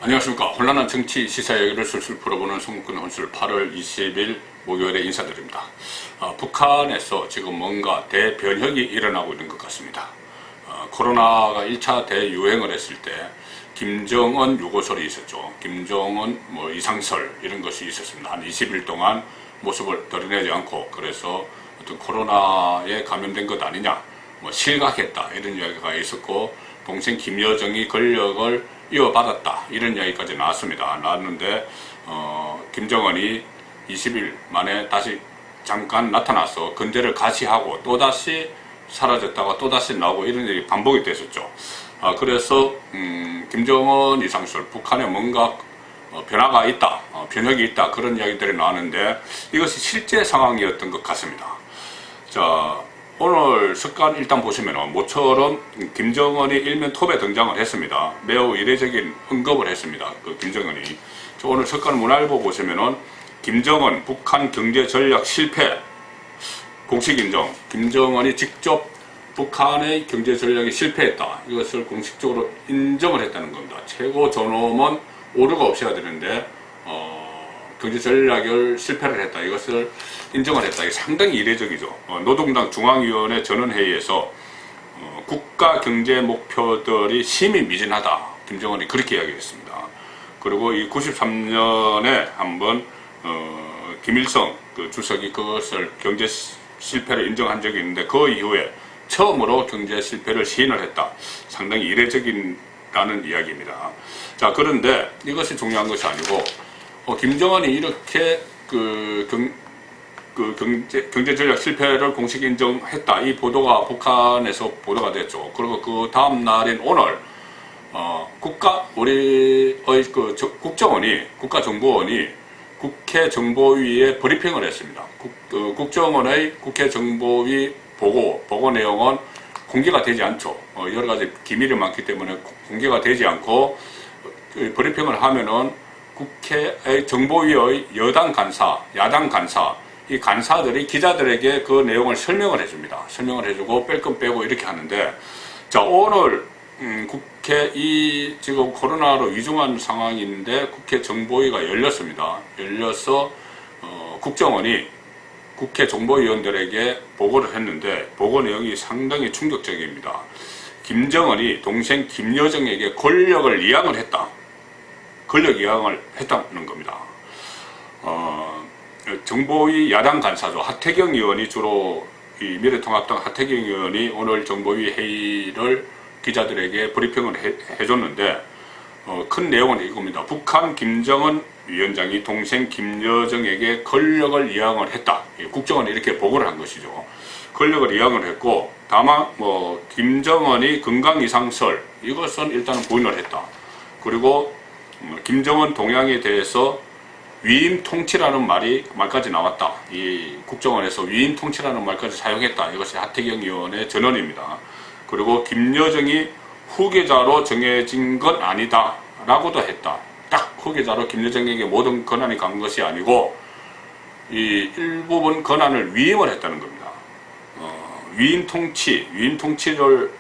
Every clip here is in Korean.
안녕하십니까. 혼란한 정치 시사 이야기를 술술 풀어보는 송근 혼술 8월 20일 목요일에 인사드립니다. 북한에서 지금 뭔가 대변혁이 일어나고 있는 것 같습니다. 코로나가 1차 대유행을 했을 때 김정은 유고설이 있었죠. 김정은 이상설 이런 것이 있었습니다. 한 20일 동안 모습을 드러내지 않고, 그래서 어떤 코로나에 감염된 것 아니냐, 실각했다 이런 이야기가 있었고, 동생 김여정이 권력을 이어받았다 이런 이야기까지 나왔는데 김정은이 20일 만에 다시 잠깐 나타나서 근대를 가시하고 또다시 사라졌다가 또다시 나오고 이런 일이 반복이 됐었죠. 그래서 김정은 이상설, 북한에 뭔가 변화가 있다, 변혁이 있다, 그런 이야기들이 나왔는데 이것이 실제 상황이었던 것 같습니다. 자, 오늘 습관 일단 보시면 모처럼 김정은이 일면 톱에 등장을 했습니다. 매우 이례적인 언급을 했습니다. 그 김정은이. 오늘 습관 문화일보 보시면은 김정은 북한 경제 전략 실패 공식 인정. 김정은이 직접 북한의 경제 전략이 실패했다, 이것을 공식적으로 인정을 했다는 겁니다. 최고 존엄은 오류가 없어야 되는데 경제 전략을 실패를 했다, 이것을 인정을 했다. 이게 상당히 이례적이죠. 노동당 중앙위원회 전원회의에서 국가 경제 목표들이 심히 미진하다, 김정은이 그렇게 이야기했습니다. 그리고 이 93년에 한번 김일성 그 주석이 그것을 경제 실패를 인정한 적이 있는데 그 이후에 처음으로 경제 실패를 시인을 했다. 상당히 이례적이라는 이야기입니다. 자, 그런데 이것이 중요한 것이 아니고 김정은이 이렇게 경제 전략 실패를 공식 인정했다, 이 보도가 북한에서 보도가 됐죠. 그리고 그 다음 날인 오늘 우리의 국가정보원이 국회 정보위에 브리핑을 했습니다. 국정원의 국회 정보위 보고 내용은 공개가 되지 않죠. 여러 가지 기밀이 많기 때문에 공개가 되지 않고 브리핑을 하면은 국회의 정보위의 여당 간사, 야당 간사, 이 간사들이 기자들에게 그 내용을 설명을 해줍니다. 설명을 해주고 뺄 건 빼고 이렇게 하는데, 자, 오늘 국회 지금 코로나로 위중한 상황인데 국회 정보위가 열렸습니다. 열려서 국정원이 국회 정보위원들에게 보고를 했는데 보고 내용이 상당히 충격적입니다. 김정은이 동생 김여정에게 권력을 이양을 했다. 권력 이양을 했다는 겁니다. 정보위 야당 간사죠. 하태경 의원이 주로 이 미래통합당 하태경 의원이 오늘 정보위 회의를 기자들에게 브리핑을 해줬는데 큰 내용은 이겁니다. 북한 김정은 위원장이 동생 김여정에게 권력을 이양을 했다. 국정원이 이렇게 보고를 한 것이죠. 권력을 이양을 했고, 다만 김정은이 건강 이상설 이것은 일단 부인을 했다. 그리고 김정은 동향에 대해서 위임 통치라는 말까지 나왔다. 이 국정원에서 위임 통치라는 말까지 사용했다. 이것이 하태경 의원의 전언입니다. 그리고 김여정이 후계자로 정해진 건 아니다 라고도 했다. 딱 후계자로 김여정에게 모든 권한이 간 것이 아니고 이 일부분 권한을 위임을 했다는 겁니다. 위임 통치를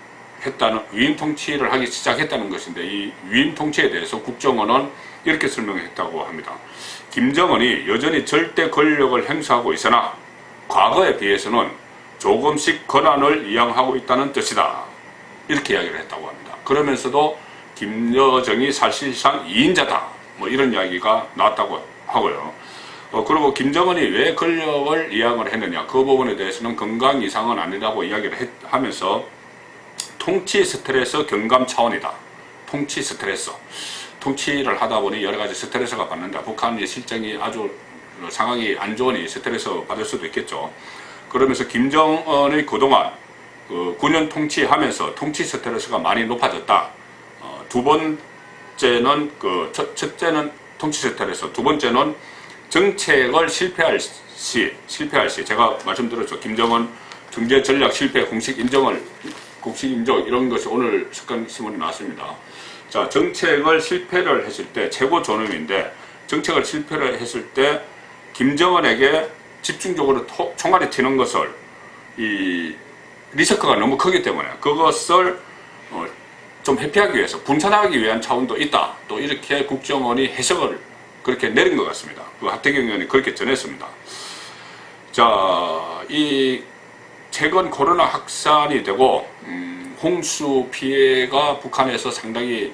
하기 시작했다는 것인데, 이 위임 통치에 대해서 국정원은 이렇게 설명했다고 합니다. 김정은이 여전히 절대 권력을 행사하고 있으나 과거에 비해서는 조금씩 권한을 이양하고 있다는 뜻이다, 이렇게 이야기를 했다고 합니다. 그러면서도 김여정이 사실상 2인자다 이런 이야기가 나왔다고 하고요. 그리고 김정은이 왜 권력을 이양을 했느냐, 그 부분에 대해서는 건강 이상은 아니라고 이야기를 하면서 통치 스트레스 경감 차원이다. 통치 스트레스. 통치를 하다 보니 여러 가지 스트레스가 받는다. 북한의 실정이 아주 상황이 안 좋으니 스트레스 받을 수도 있겠죠. 그러면서 김정은의 그동안 9년 통치하면서 통치 스트레스가 많이 높아졌다. 두 번째는 첫째는 통치 스트레스, 두 번째는 정책을 실패할 시 제가 말씀드렸죠. 김정은 경제 전략 실패 공식 인정 이런 것이 오늘 습관 신문에 나왔습니다. 자, 정책을 실패를 했을 때 최고 존엄인데, 정책을 실패를 했을 때 김정은에게 집중적으로 총알이 튀는 것을 이 리스크가 너무 크기 때문에 그것을 좀 회피하기 위해서 분산하기 위한 차원도 있다. 또 이렇게 국정원이 해석을 그렇게 내린 것 같습니다. 그 하태경 의원이 그렇게 전했습니다. 자, 이 최근 코로나 확산이 되고 홍수 피해가 북한에서 상당히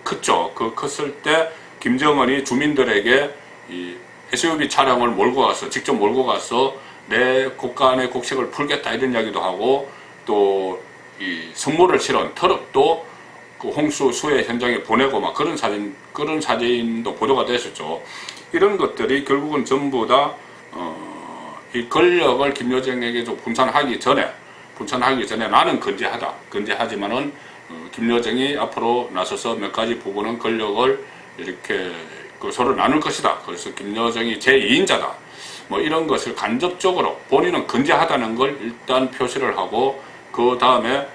컸죠. 그 컸을 때 김정은이 주민들에게 이 SUV 차량을 몰고 가서 직접 몰고 가서 내 국가 안의 곡식을 풀겠다 이런 이야기도 하고 또 이 선물을 실은 트럭도 그 홍수 수해 현장에 보내고 막 그런 사진도 보도가 됐었죠. 이런 것들이 결국은 전부 다 이 권력을 김여정에게 좀 분산하기 전에 나는 건재하지만은 김여정이 앞으로 나서서 몇 가지 부분은 권력을 이렇게 서로 나눌 것이다. 그래서 김여정이 제2인자다. 뭐 이런 것을 간접적으로 본인은 건재하다는 걸 일단 표시를 하고 그 다음에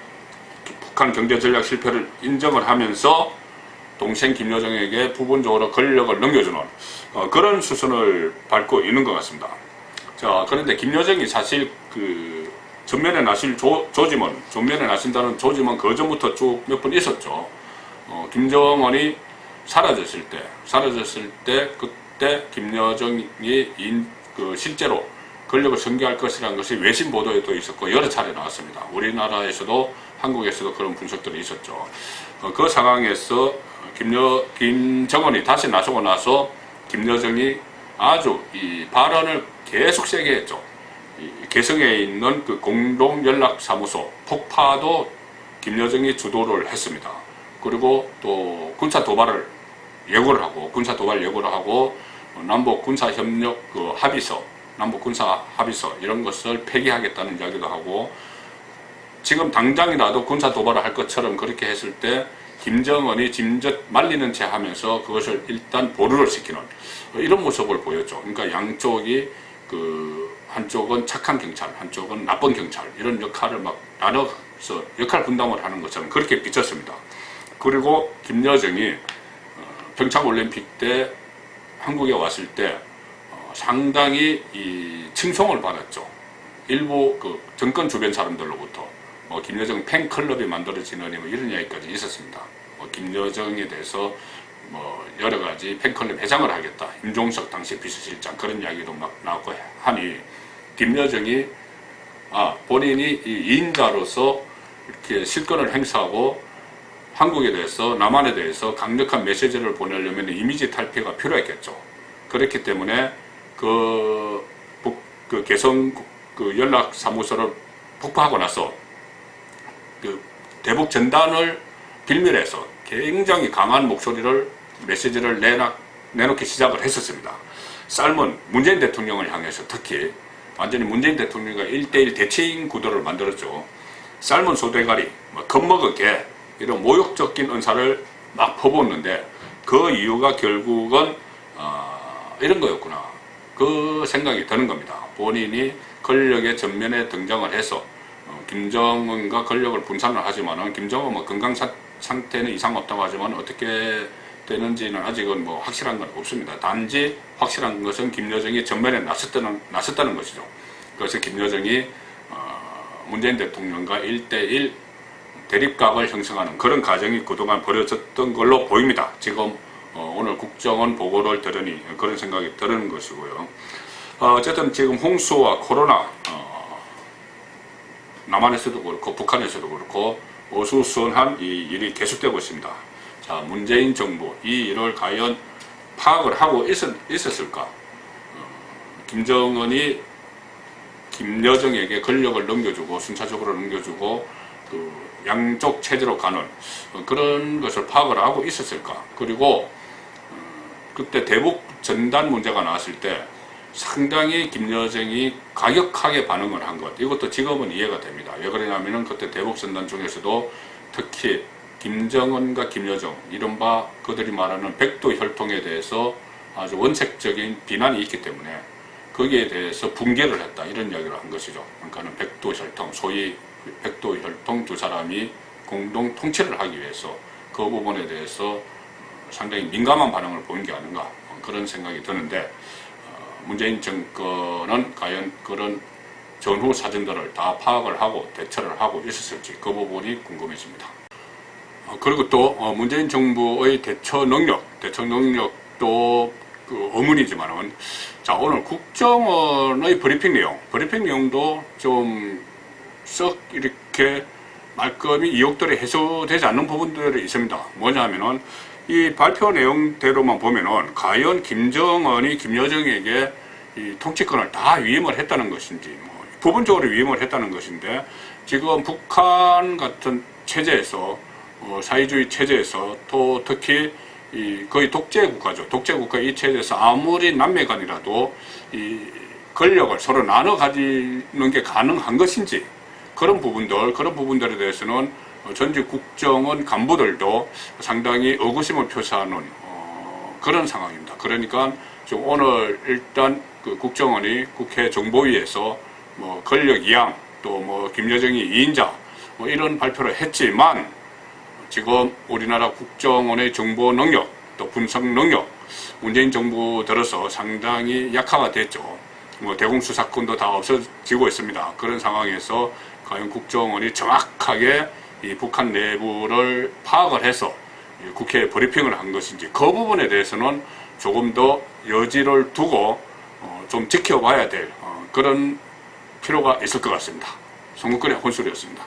북한 경제 전략 실패를 인정을 하면서 동생 김여정에게 부분적으로 권력을 넘겨주는 그런 수순을 밟고 있는 것 같습니다. 자, 그런데 김여정이 사실 전면에 나신다는 조짐은 그 전부터 쭉 몇 번 있었죠. 김정은이 사라졌을 때 그때 김여정이 실제로 권력을 승계할 것이라는 것이 외신 보도에도 있었고 여러 차례 나왔습니다. 우리나라에서도 한국에서도 그런 분석들이 있었죠. 그 상황에서 김정은이 다시 나서고 나서 김여정이 아주 이 발언을 계속 세게 했죠. 개성에 있는 그 공동연락사무소 폭파도 김여정이 주도를 했습니다. 그리고 또 군사 도발 예고를 하고 남북 군사 협력 남북 군사 합의서 이런 것을 폐기하겠다는 이야기도 하고 지금 당장이라도 군사 도발을 할 것처럼 그렇게 했을 때 김정은이 짐짓 말리는 채 하면서 그것을 일단 보류를 시키는 이런 모습을 보였죠. 그러니까 양쪽이 한쪽은 착한 경찰, 한쪽은 나쁜 경찰 이런 역할을 막 나눠서 역할 분담을 하는 것처럼 그렇게 비쳤습니다. 그리고 김여정이 평창올림픽 때 한국에 왔을 때 상당히 이 칭송을 받았죠. 일부 정권 주변 사람들로부터 김여정 팬클럽이 만들어지느니 이런 이야기까지 있었습니다. 김여정에 대해서 여러 가지 팬클럽 회장을 하겠다. 임종석 당시 비서실장 그런 이야기도 막 나왔고 하니 김여정이 본인이 이 2인자로서 이렇게 실권을 행사하고 한국에 대해서 남한에 대해서 강력한 메시지를 보내려면 이미지 탈피가 필요했겠죠. 그렇기 때문에 개성 연락사무소를 폭파하고 나서 대북 전단을 빌밀해서 굉장히 강한 메시지를 내놓기 시작을 했었습니다. 쌀문 문재인 대통령을 향해서 특히 완전히 문재인 대통령과 1대1 대치인 구도를 만들었죠. 쌀문 소대가리, 겁먹은 개 이런 모욕적인 언사를 막 퍼붓는데 그 이유가 결국은 이런 거였구나. 그 생각이 드는 겁니다. 본인이 권력의 전면에 등장을 해서 김정은과 권력을 분산을 하지만은 김정은은 건강 상태는 이상 없다고 하지만 어떻게 되는지는 아직은 확실한 건 없습니다. 단지 확실한 것은 김여정이 전면에 나섰다는 것이죠. 그래서 김여정이 문재인 대통령과 1대1 대립각을 형성하는 그런 과정이 그동안 벌어졌던 걸로 보입니다. 지금 오늘 국정원 보고를 들으니 그런 생각이 드는 것이고요. 어쨌든 지금 홍수와 코로나 남한에서도 그렇고 북한에서도 그렇고 어수선한 이 일이 계속되고 있습니다. 자, 문재인 정부 이 일을 과연 파악을 하고 있었을까? 김정은이 김여정에게 권력을 넘겨주고 순차적으로 넘겨주고 양쪽 체제로 가는 그런 것을 파악을 하고 있었을까? 그리고 그때 대북 전단 문제가 나왔을 때 상당히 김여정이 과격하게 반응을 한 것, 이것도 지금은 이해가 됩니다. 왜 그러냐면은 그때 대북 전단 중에서도 특히 김정은과 김여정, 이른바 그들이 말하는 백도 혈통에 대해서 아주 원색적인 비난이 있기 때문에 거기에 대해서 붕괴를 했다, 이런 이야기를 한 것이죠. 그러니까는 백도 혈통, 소위 백도 혈통 두 사람이 공동 통치를 하기 위해서 그 부분에 대해서 상당히 민감한 반응을 보인 게 아닌가, 그런 생각이 드는데, 문재인 정권은 과연 그런 전후 사정들을 다 파악을 하고 대처를 하고 있었을지 그 부분이 궁금해집니다. 그리고 또 문재인 정부의 대처 능력도 그 의문이지만은, 자, 오늘 국정원의 브리핑 내용도 좀 썩 이렇게 말끔히 의혹들이 해소되지 않는 부분들이 있습니다. 뭐냐면은 이 발표 내용대로만 보면은 과연 김정은이 김여정에게 이 통치권을 다 위임을 했다는 것인지, 뭐 부분적으로 위임을 했다는 것인데, 지금 북한 같은 체제에서 사회주의 체제에서 또 특히 이 거의 독재 국가죠. 독재 국가 이 체제에서 아무리 남매간이라도 이 권력을 서로 나눠 가지는 게 가능한 것인지, 그런 부분들에 대해서는 전직 국정원 간부들도 상당히 의구심을 표시하는 그런 상황입니다. 그러니까 지금 오늘 일단 그 국정원이 국회 정보위에서 뭐 권력 이양, 또 뭐 김여정이 2인자 뭐 이런 발표를 했지만, 지금 우리나라 국정원의 정보 능력, 또 분석 능력, 문재인 정부 들어서 상당히 약화가 됐죠. 뭐 대공수사권도 다 없어지고 있습니다. 그런 상황에서 과연 국정원이 정확하게 이 북한 내부를 파악을 해서 국회에 브리핑을 한 것인지, 그 부분에 대해서는 조금 더 여지를 두고 좀 지켜봐야 될 그런 필요가 있을 것 같습니다. 송국근의 혼술이었습니다.